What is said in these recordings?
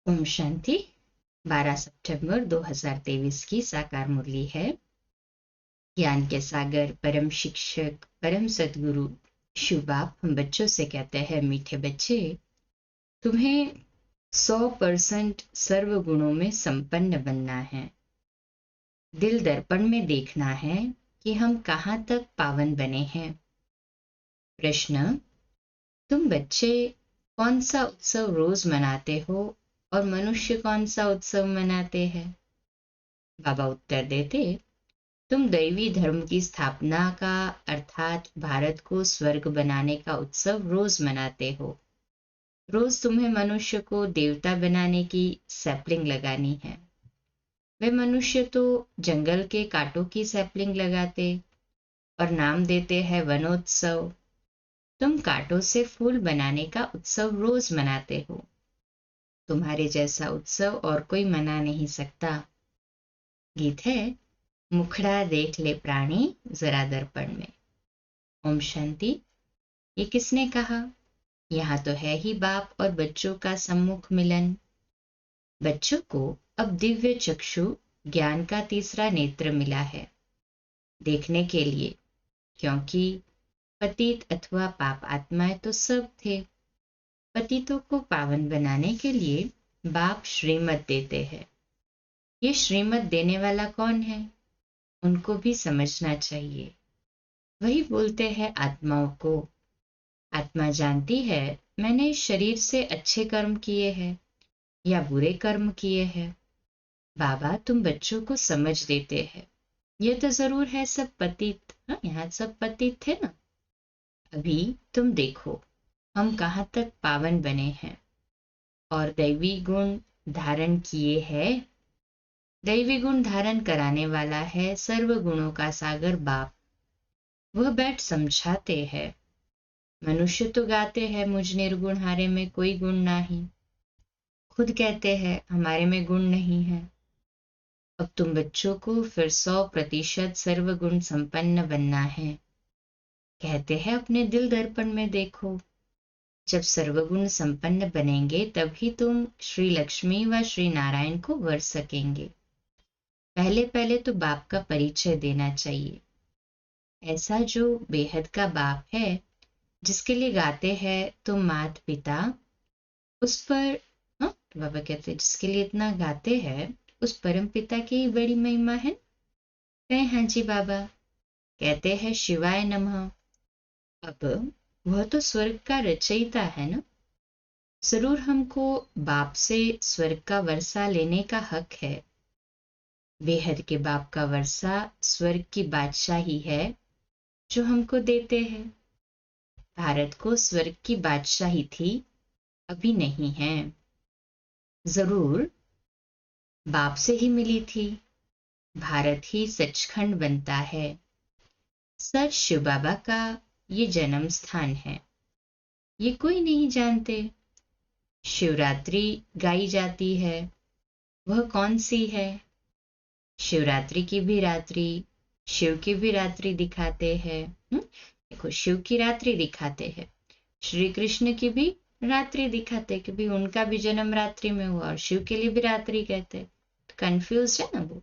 ओम शांति। 12 सितंबर 2023 की साकार मुरली है। ज्ञान के सागर परम शिक्षक परम सदगुरु शिव बाप हम बच्चों से कहते हैं, मीठे बच्चे, तुम्हें 100% सर्व गुणों में संपन्न बनना है। दिल दर्पण में देखना है कि हम कहाँ तक पावन बने हैं। प्रश्न: तुम बच्चे कौन सा उत्सव रोज मनाते हो और मनुष्य कौन सा उत्सव मनाते हैं? बाबा उत्तर देते, तुम दैवी धर्म की स्थापना का अर्थात भारत को स्वर्ग बनाने का उत्सव रोज मनाते हो। रोज तुम्हें मनुष्य को देवता बनाने की सैपलिंग लगानी है। वे मनुष्य तो जंगल के कांटों की सैपलिंग लगाते और नाम देते हैं वनोत्सव। तुम कांटों से फूल बनाने का उत्सव रोज मनाते हो। तुम्हारे जैसा उत्सव और कोई मना नहीं सकता। गीत है, मुखड़ा देख ले प्राणी जरा दर्पण में। ओम शांति। ये किसने कहा? यहाँ तो है ही बाप और बच्चों का सम्मुख मिलन। बच्चों को अब दिव्य चक्षु ज्ञान का तीसरा नेत्र मिला है देखने के लिए, क्योंकि पतित अथवा पाप आत्माएं तो सब थे। पतितों को पावन बनाने के लिए बाप श्रीमत देते हैं। ये श्रीमत देने वाला कौन है, उनको भी समझना चाहिए। वही बोलते हैं आत्माओं को। आत्मा जानती है मैंने इस शरीर से अच्छे कर्म किए हैं या बुरे कर्म किए हैं। बाबा तुम बच्चों को समझ देते हैं। ये तो जरूर है सब पतित। हाँ, यहाँ सब पतित थे ना। अभी तुम देखो हम कहाँ तक पावन बने हैं और दैवी गुण धारण किए हैं। दैवी गुण धारण कराने वाला है सर्व गुणों का सागर बाप। वह बैठ समझाते हैं। मनुष्य तो गाते हैं मुझ निर्गुण हारे में कोई गुण नहीं। खुद कहते हैं हमारे में गुण नहीं है। अब तुम बच्चों को फिर 100% सर्वगुण संपन्न बनना है। कहते हैं अपने दिल दर्पण में देखो। जब सर्वगुण संपन्न बनेंगे तभी तुम श्री लक्ष्मी व श्री नारायण को वर सकेंगे। पहले पहले तो बाप का परिचय देना चाहिए। ऐसा जो बेहद का बाप है, जिसके लिए गाते हैं तुम मात पिता, उस पर बाबा कहते जिसके लिए इतना गाते हैं उस परम पिता की ही बड़ी महिमा है। कहे हाँ जी बाबा। कहते हैं शिवाय नमः। अब वह तो स्वर्ग का रचयिता है ना। जरूर हमको बाप से स्वर्ग का वर्षा लेने का हक है। बेहद के बाप का वर्षा स्वर्ग की बादशाही है जो हमको देते हैं। भारत को स्वर्ग की बादशाही थी, अभी नहीं है। जरूर बाप से ही मिली थी। भारत ही सचखंड बनता है। सच शिव बाबा का ये जन्म स्थान है। ये कोई नहीं जानते। शिवरात्रि गाई जाती है, वह कौन सी है? शिवरात्रि की भी रात्रि, शिव की भी रात्रि दिखाते हैं। देखो शिव की रात्रि दिखाते हैं, श्री कृष्ण की भी रात्रि दिखाते कि भी उनका भी जन्म रात्रि में हुआ और शिव के लिए भी रात्रि कहते। तो कंफ्यूज है ना वो।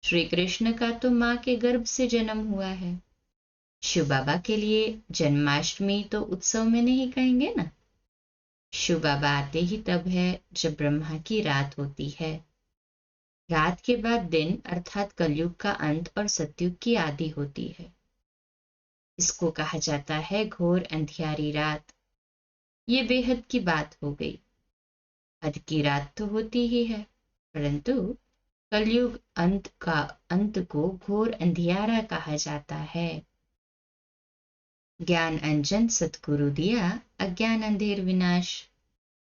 श्री कृष्ण का तो माँ के गर्भ से जन्म हुआ है। शिव बाबा के लिए जन्माष्टमी तो उत्सव में नहीं कहेंगे ना। शिव बाबा आते ही तब है जब ब्रह्मा की रात होती है। रात के बाद दिन अर्थात कलयुग का अंत और सतयुग की आदि होती है। इसको कहा जाता है घोर अंधियारी रात। ये बेहद की बात हो गई। हद की रात तो होती ही है, परंतु कलयुग अंत को घोर अंधियारा कहा जाता है। ज्ञान अंजन सतगुरु दिया, अज्ञान अंधेर विनाश।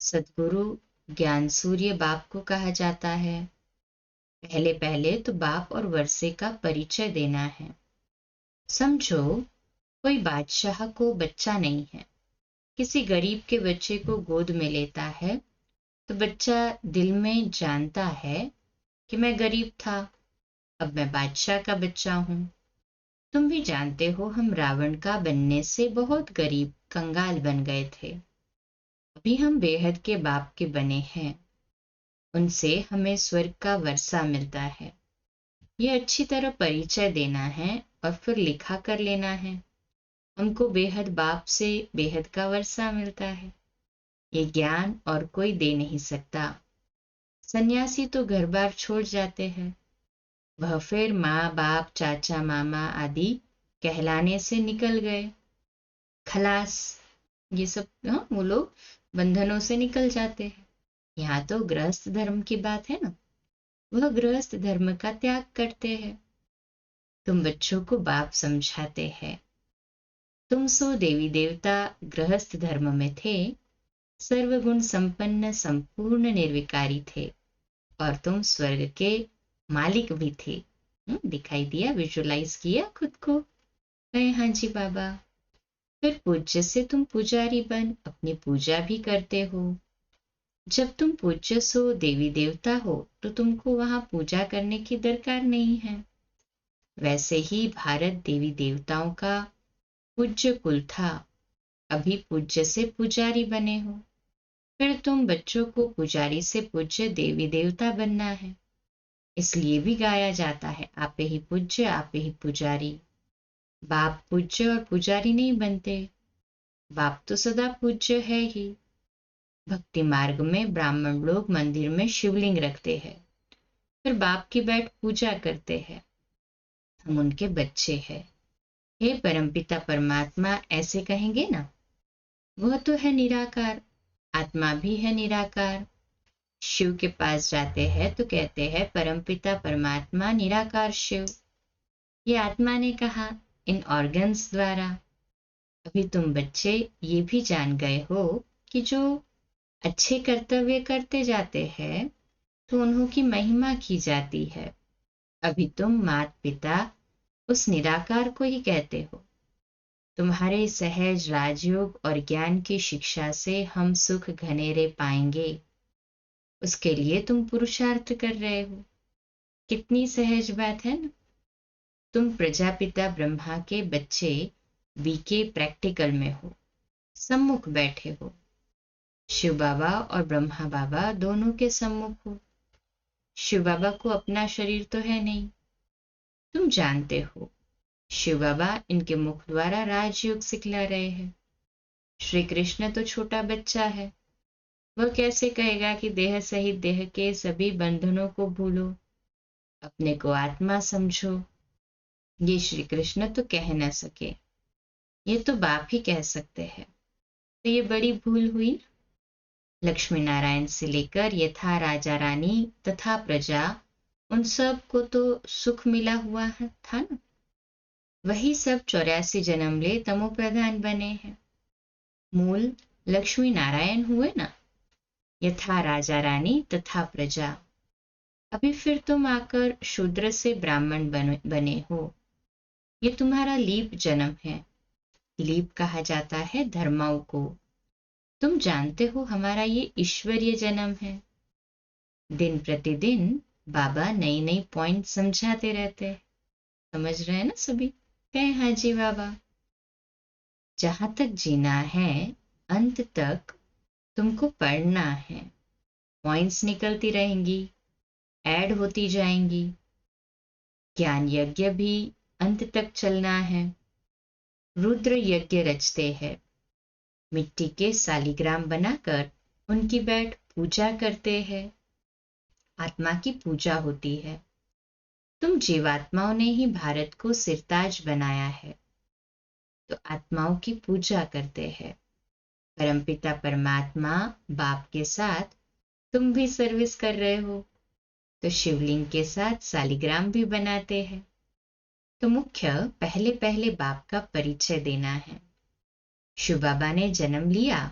सतगुरु ज्ञान सूर्य बाप को कहा जाता है। पहले पहले तो बाप और वर्षे का परिचय देना है। समझो कोई बादशाह को बच्चा नहीं है, किसी गरीब के बच्चे को गोद में लेता है तो बच्चा दिल में जानता है कि मैं गरीब था, अब मैं बादशाह का बच्चा हूं। तुम भी जानते हो हम रावण का बनने से बहुत गरीब कंगाल बन गए थे। अभी हम बेहद के बाप के बने हैं। उनसे हमें स्वर्ग का वर्षा मिलता है। ये अच्छी तरह परिचय देना है और फिर लिखा कर लेना है। हमको बेहद बाप से बेहद का वर्षा मिलता है। ये ज्ञान और कोई दे नहीं सकता। सन्यासी तो घर बार छोड़ जाते हैं। वह फिर माँ बाप चाचा मामा आदि कहलाने से निकल गए। खलास, ये सब, हाँ, वो लोग बंधनों से निकल जाते हैं। यहाँ तो गृहस्थ धर्म की बात है ना। वह गृहस्थ धर्म का त्याग करते हैं। तुम बच्चों को बाप समझाते हैं। तुम सो देवी देवता गृहस्थ धर्म में थे, सर्वगुण संपन्न संपूर्ण निर्विकारी थे, और तुम स्वर्ग के मालिक भी थे। दिखाई दिया, विजुअलाइज किया खुद को। कहे हाँ जी बाबा। फिर पूज्य से तुम पुजारी बन अपनी पूजा भी करते हो। जब तुम पूज्य सो देवी देवता हो तो तुमको वहां पूजा करने की दरकार नहीं है। वैसे ही भारत देवी देवताओं का पूज्य कुल था। अभी पूज्य से पुजारी बने हो, फिर तुम बच्चों को पुजारी से पूज्य देवी देवता बनना है। इसलिए भी गाया जाता है, आपे ही पूज्य आपे ही पुजारी। बाप पूज्य और पुजारी नहीं बनते। बाप तो सदा पूज्य है ही। भक्ति मार्ग में ब्राह्मण लोग मंदिर में शिवलिंग रखते हैं, फिर बाप की बैठ पूजा करते हैं। हम उनके बच्चे हैं। हे परमपिता परमात्मा ऐसे कहेंगे ना। वह तो है निराकार, आत्मा भी है निराकार। शिव के पास जाते हैं तो कहते हैं परमपिता परमात्मा निराकार शिव। ये आत्मा ने कहा इन ऑर्गन्स द्वारा। अभी तुम बच्चे ये भी जान गए हो कि जो अच्छे कर्तव्य करते जाते हैं तो उन्हों की महिमा की जाती है। अभी तुम माता पिता उस निराकार को ही कहते हो। तुम्हारे सहज राजयोग और ज्ञान की शिक्षा से हम सुख घनेरे पाएंगे। उसके लिए तुम पुरुषार्थ कर रहे हो। कितनी सहज बात है ना। तुम प्रजापिता ब्रह्मा के बच्चे बीके प्रैक्टिकल में हो, सम्मुख बैठे हो। शिव बाबा और ब्रह्मा बाबा दोनों के सम्मुख हो। शिव बाबा को अपना शरीर तो है नहीं। तुम जानते हो शिव बाबा इनके मुख द्वारा राजयोग सिखला रहे हैं। श्री कृष्ण तो छोटा बच्चा है। वह कैसे कहेगा कि देह सहित देह के सभी बंधनों को भूलो, अपने को आत्मा समझो। ये श्री कृष्ण तो कह न सके। ये तो बाप ही कह सकते हैं। तो ये बड़ी भूल हुई। लक्ष्मी नारायण से लेकर यथा राजा रानी तथा प्रजा, उन सब को तो सुख मिला हुआ है था ना। वही सब 84 जन्म ले तमो प्रधान बने हैं। मूल लक्ष्मी नारायण हुए ना, यथा राजा रानी तथा प्रजा। अभी फिर तुम आकर शूद्र से ब्राह्मण बने हो। ये तुम्हारा लीप जन्म है। लीप कहा जाता है धर्माओं को। तुम जानते हो हमारा ये ईश्वरीय जन्म है। दिन प्रतिदिन बाबा नई नई पॉइंट समझाते रहते हैं। समझ रहे हैं ना सभी। कहे हाँ जी बाबा। जहां तक जीना है अंत तक तुमको पढ़ना है। पॉइंट्स निकलती रहेंगी, ऐड होती जाएंगी। ज्ञान यज्ञ भी अंत तक चलना है। रुद्र यज्ञ रचते हैं। मिट्टी के सालिग्राम बनाकर उनकी बैठ पूजा करते हैं। आत्मा की पूजा होती है। तुम जीवात्माओं ने ही भारत को सिरताज बनाया है, तो आत्माओं की पूजा करते हैं। परमपिता परमात्मा बाप के साथ तुम भी सर्विस कर रहे हो, तो शिवलिंग के साथ सालिग्राम भी बनाते हैं। तो मुख्य पहले पहले बाप का परिचय देना है। शिव बाबा ने जन्म लिया,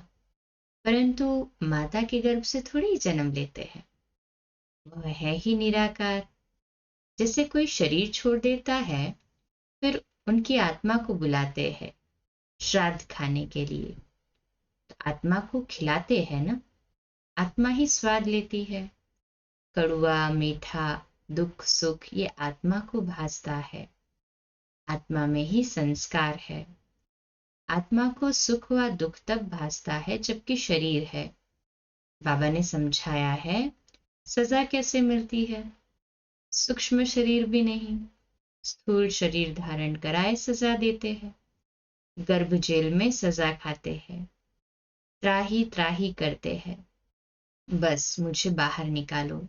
परंतु माता के गर्भ से थोड़ी ही जन्म लेते हैं। वह है ही निराकार। जैसे कोई शरीर छोड़ देता है, फिर उनकी आत्मा को बुलाते हैं श्राद्ध खाने के लिए। तो आत्मा को खिलाते हैं ना। आत्मा ही स्वाद लेती है। कड़वा मीठा दुख सुख ये आत्मा को भासता है। आत्मा में ही संस्कार है। आत्मा को सुख व दुख तब भासता है जबकि शरीर है। बाबा ने समझाया है सजा कैसे मिलती है? सूक्ष्म शरीर भी नहीं, स्थूल शरीर धारण कराए सजा देते हैं। गर्भ जेल में सजा खाते हैं, त्राही त्राही करते हैं, बस मुझे बाहर निकालो।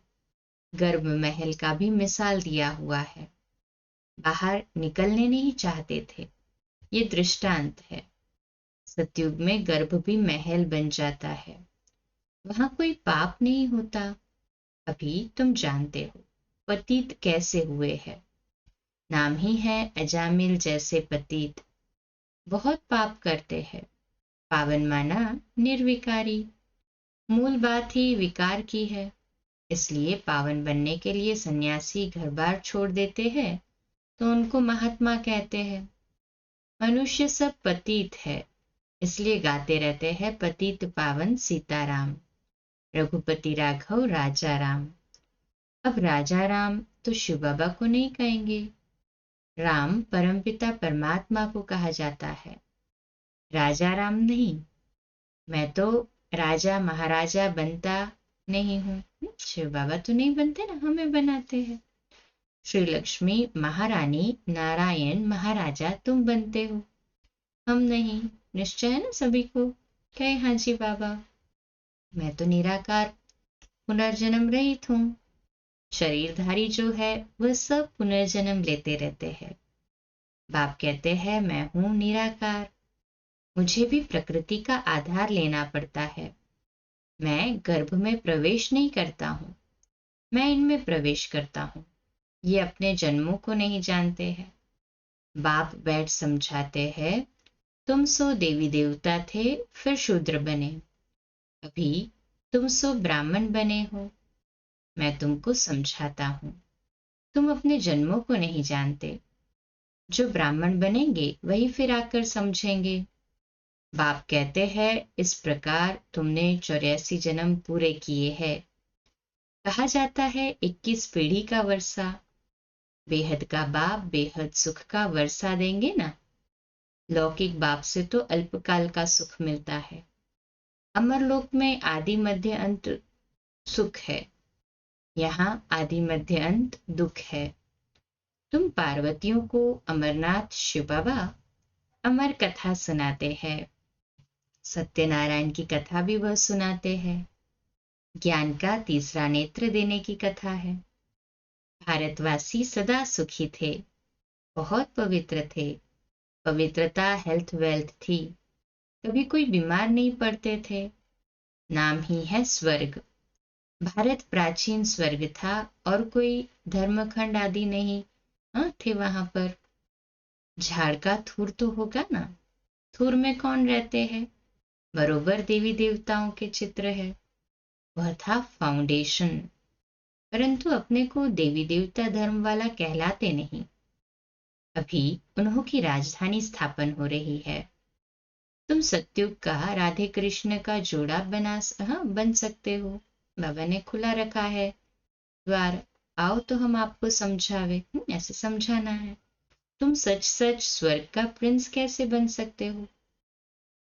गर्भ महल का भी मिसाल दिया हुआ है, बाहर निकलने नहीं चाहते थे। ये दृष्टांत है। सतयुग में गर्भ भी महल बन जाता है, वहां कोई पाप नहीं होता। अभी तुम जानते हो पतित कैसे हुए हैं, नाम ही है अजामिल जैसे पतित। बहुत पाप करते हैं, पावन माना निर्विकारी। मूल बात ही विकार की है, इसलिए पावन बनने के लिए सन्यासी घर बार छोड़ देते हैं तो उनको महात्मा कहते हैं। मनुष्य सब पतित है, इसलिए गाते रहते हैं पतित पावन सीताराम, रघुपति राघव राजा राम। अब राजा राम तो शिव बाबा को नहीं कहेंगे, राम परमपिता परमात्मा को कहा जाता है, राजा राम नहीं। मैं तो राजा महाराजा बनता नहीं हूं, शिव बाबा तो नहीं बनते ना, हमें बनाते हैं। श्री लक्ष्मी महारानी नारायण महाराजा तुम बनते हो, हम नहीं। निश्चय है ना सभी को? कहे हाँ जी बाबा। मैं तो निराकार पुनर्जन्म रहित हूं, शरीरधारी जो है वह सब पुनर्जन्म लेते रहते हैं। बाप कहते हैं मैं हूं निराकार, मुझे भी प्रकृति का आधार लेना पड़ता है। मैं गर्भ में प्रवेश नहीं करता हूं, मैं इनमें प्रवेश करता हूं। ये अपने जन्मों को नहीं जानते हैं। बाप बैठ समझाते हैं, तुम सो देवी देवता थे फिर शूद्र बने, अभी तुम सो ब्राह्मण बने हो। मैं तुमको समझाता हूं, तुम अपने जन्मों को नहीं जानते। जो ब्राह्मण बनेंगे वही फिर आकर समझेंगे। बाप कहते हैं इस प्रकार तुमने 84 जन्म पूरे किए हैं। कहा जाता है 21 पीढ़ी का वर्षा, बेहद का बाप बेहद सुख का वर्षा देंगे ना। लौकिक बाप से तो अल्पकाल का सुख मिलता है, अमरलोक में आदि मध्य अंत सुख है, यहाँ आदि मध्य अंत दुख है। तुम पार्वतियों को अमरनाथ शिव बाबा अमर कथा सुनाते हैं, सत्यनारायण की कथा भी वह सुनाते हैं। ज्ञान का तीसरा नेत्र देने की कथा है। भारतवासी सदा सुखी थे, बहुत पवित्र थे। पवित्रता हेल्थ वेल्थ थी, कभी कोई बीमार नहीं पड़ते थे। नाम ही है स्वर्ग। भारत प्राचीन स्वर्ग था और कोई धर्मखंड आदि नहीं थे वहां पर। झाड़ का थूर तो होगा ना, थूर में कौन रहते हैं? बरोबर देवी देवताओं के चित्र है। वह था फाउंडेशन, परंतु अपने को देवी देवता धर्म वाला कहलाते नहीं। अभी उन्हों की राजधानी स्थापन हो रही है। तुम सत्युग का राधे कृष्ण का जोड़ा बन सकते हो। बाबा ने खुला रखा है द्वार, आओ तो हम आपको समझावे। ऐसे समझाना है। तुम सच सच स्वर्ग का प्रिंस कैसे बन सकते हो?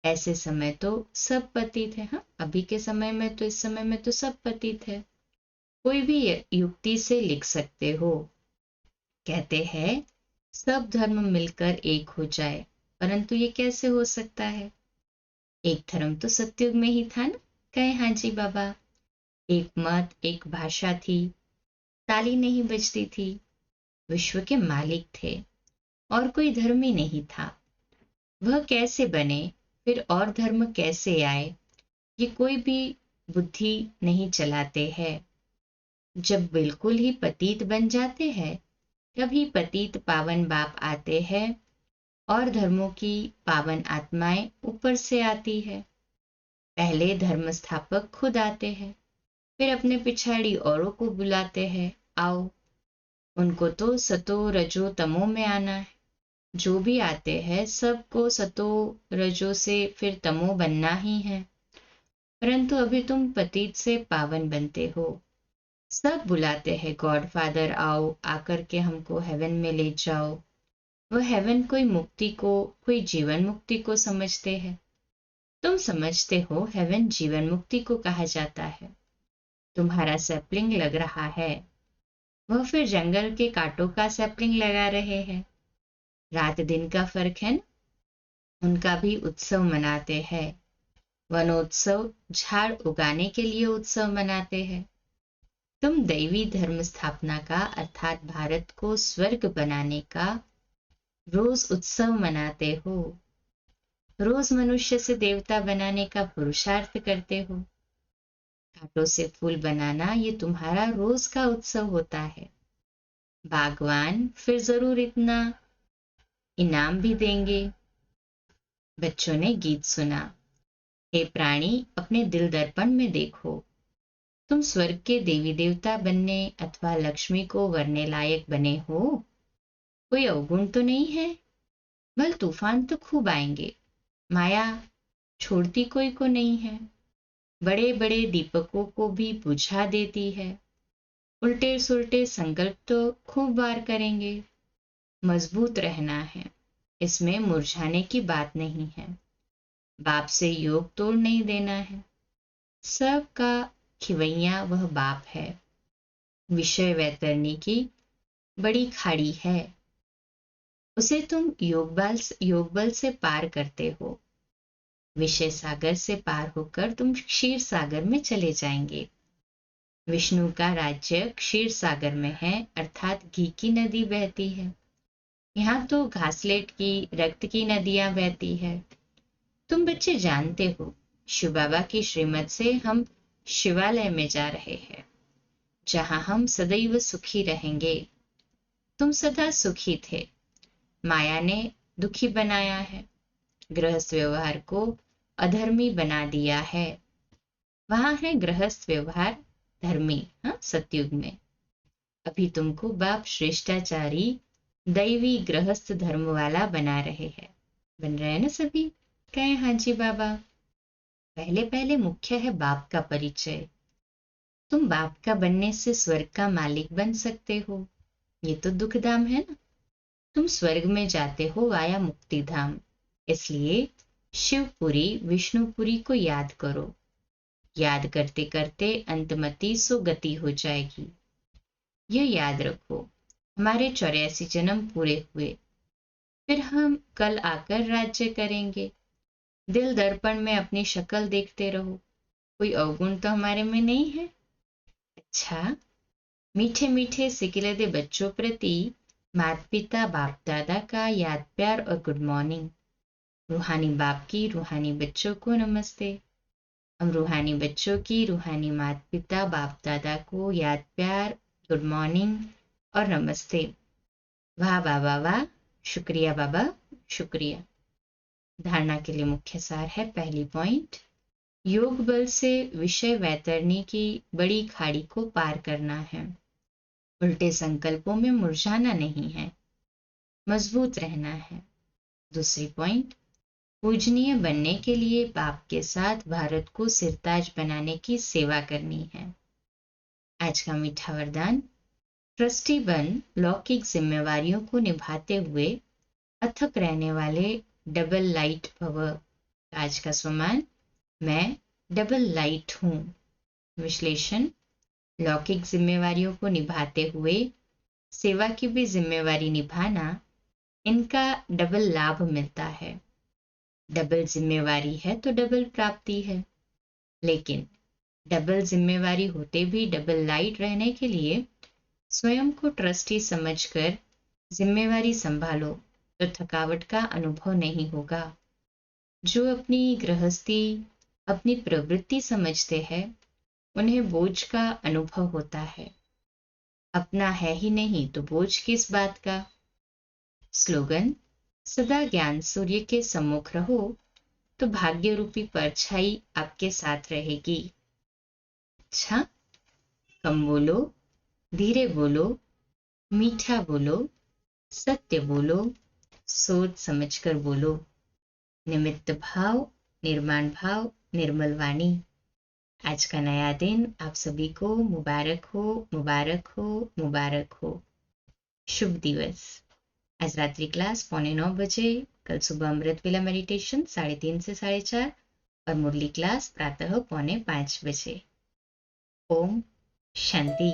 ऐसे समय तो सब पतित है। अभी के समय में तो, इस समय में तो सब पतित है। कोई भी युक्ति से लिख सकते हो। कहते हैं सब धर्म मिलकर एक हो जाए, परंतु ये कैसे हो सकता है? एक धर्म तो सतयुग में ही था ना। कहे हाँ जी बाबा। एक मत एक भाषा थी, ताली नहीं बजती थी, विश्व के मालिक थे और कोई धर्म ही नहीं था। वह कैसे बने, फिर और धर्म कैसे आए, ये कोई भी बुद्धि नहीं चलाते हैं। जब बिल्कुल ही पतित बन जाते हैं, तभी पतित पावन बाप आते हैं और धर्मों की पावन आत्माएं ऊपर से आती है। पहले धर्म स्थापक खुद आते हैं, फिर अपने पिछाड़ी औरों को बुलाते हैं, आओ। उनको तो सतो रजो तमो में आना है। जो भी आते हैं सबको सतो रजो से फिर तमो बनना ही है। परंतु अभी तुम पतित से पावन बनते हो। सब बुलाते हैं गॉड फादर आओ, आकर के हमको हेवन में ले जाओ। वह हेवन कोई मुक्ति को, कोई जीवन मुक्ति को समझते हैं। तुम समझते हो हेवन जीवन मुक्ति को कहा जाता है। तुम्हारा सैपलिंग लग रहा है, वह फिर जंगल के कांटों का सैपलिंग लगा रहे हैं। रात दिन का फर्क है ना। उनका भी उत्सव मनाते हैं। वनोत्सव झाड़ उगाने के लिए उत्सव मनाते हैं। तुम दैवी धर्म स्थापना का अर्थात भारत को स्वर्ग बनाने का रोज उत्सव मनाते हो। रोज मनुष्य से देवता बनाने का पुरुषार्थ करते हो। कांटों से फूल बनाना ये तुम्हारा रोज का उत्सव होता है। बागवान फिर जरूर इतना इनाम भी देंगे। बच्चों ने गीत सुना। हे प्राणी, अपने दिल दर्पण में देखो। तुम स्वर्ग के देवी देवता बनने अथवा लक्ष्मी को वरने लायक बने हो। कोई अवगुण तो नहीं है। भल तूफान तो खूब आएंगे, माया छोड़ती कोई को नहीं है। बड़े बड़े दीपकों को भी बुझा देती है। उल्टे सुलटे संकल्प तो खूब बार करेंगे। मजबूत रहना है, इसमें मुरझाने की बात नहीं है। बाप से योग तोड़ नहीं देना है। सबका खिवैया वह बाप है। विषय वैतरणी की बड़ी खाड़ी है, उसे तुम योग बल से पार करते हो। विषय सागर से पार होकर तुम क्षीर सागर में चले जाएंगे। विष्णु का राज्य क्षीर सागर में है, अर्थात घी की नदी बहती है। यहाँ तो घासलेट की रक्त की नदियां बहती है। तुम बच्चे जानते हो, शिव बाबा की श्रीमत से हम शिवालय में जा रहे हैं, जहां हम सदैव सुखी रहेंगे। तुम सदा सुखी थे, माया ने दुखी बनाया है। गृहस्थ व्यवहार को अधर्मी बना दिया है। वहां है गृहस्थ व्यवहार धर्मी, हाँ, सतयुग में। अभी तुमको बाप श्रेष्ठाचारी दैवी गृहस्थ धर्म वाला बना रहे हैं। बन रहे हैं ना सभी? कहे हाँ जी बाबा। पहले पहले मुख्य है बाप का परिचय। तुम बाप का बनने से स्वर्ग का मालिक बन सकते हो। ये तो दुखधाम है ना। तुम स्वर्ग में जाते हो वाया मुक्ति धाम। इसलिए शिवपुरी विष्णुपुरी को याद करो। याद करते करते अंतमति सुगति हो जाएगी। यह याद रखो, हमारे 84 जन्म पूरे हुए, फिर हम कल आकर राज्य करेंगे। दिल दर्पण में अपनी शक्ल देखते रहो, कोई अवगुण तो हमारे में नहीं है। अच्छा, मीठे मीठे सिकिलदे बच्चों प्रति माता पिता बाप दादा का याद प्यार और गुड मॉर्निंग। रूहानी बाप की रूहानी बच्चों को नमस्ते। हम रूहानी बच्चों की रूहानी माता पिता बाप दादा को याद प्यार, गुड मॉर्निंग और नमस्ते। वाह बाबा वाह, शुक्रिया बाबा, शुक्रिया। धारणा के लिए मुख्य सार है। पहली पॉइंट, योग बल से विषय वैतरणी की बड़ी खाड़ी को पार करना है। उल्टे संकल्पों में मुरझाना नहीं है, मजबूत रहना है। दूसरी पॉइंट, पूजनीय बनने के लिए बाप के साथ भारत को सिरताज बनाने की सेवा करनी है। आज का मीठा वरदान, ट्रस्टी बन लौकिक जिम्मेवारियों को निभाते हुए अथक रहने वाले डबल लाइट भव। आज का स्वमान, मैं डबल लाइट हूं। विश्लेषण, लौकिक जिम्मेवारियों को निभाते हुए सेवा की भी जिम्मेवारी निभाना, इनका डबल लाभ मिलता है। डबल जिम्मेवारी है तो डबल प्राप्ति है। लेकिन डबल जिम्मेवारी होते भी डबल लाइट रहने के लिए स्वयं को ट्रस्टी समझकर जिम्मेवारी संभालो तो थकावट का अनुभव नहीं होगा। जो अपनी गृहस्थी अपनी प्रवृत्ति समझते हैं, उन्हें बोझ का अनुभव होता है। अपना है ही नहीं तो बोझ किस बात का। स्लोगन, सदा ज्ञान सूर्य के सम्मुख रहो तो भाग्य रूपी परछाई आपके साथ रहेगी। अच्छा, कम बोलो, धीरे बोलो, मीठा बोलो, सत्य बोलो, सोच समझकर बोलो। निमित्त भाव, निर्माण भाव, निर्मल वाणी। आज का नया दिन आप सभी को मुबारक हो, मुबारक हो, मुबारक हो। शुभ दिवस। आज रात्रि क्लास 8:45 बजे, कल सुबह अमृत वेला मेडिटेशन 3:30 से 4:30 और मुरली क्लास प्रातः 4:45 बजे। ओम शांति।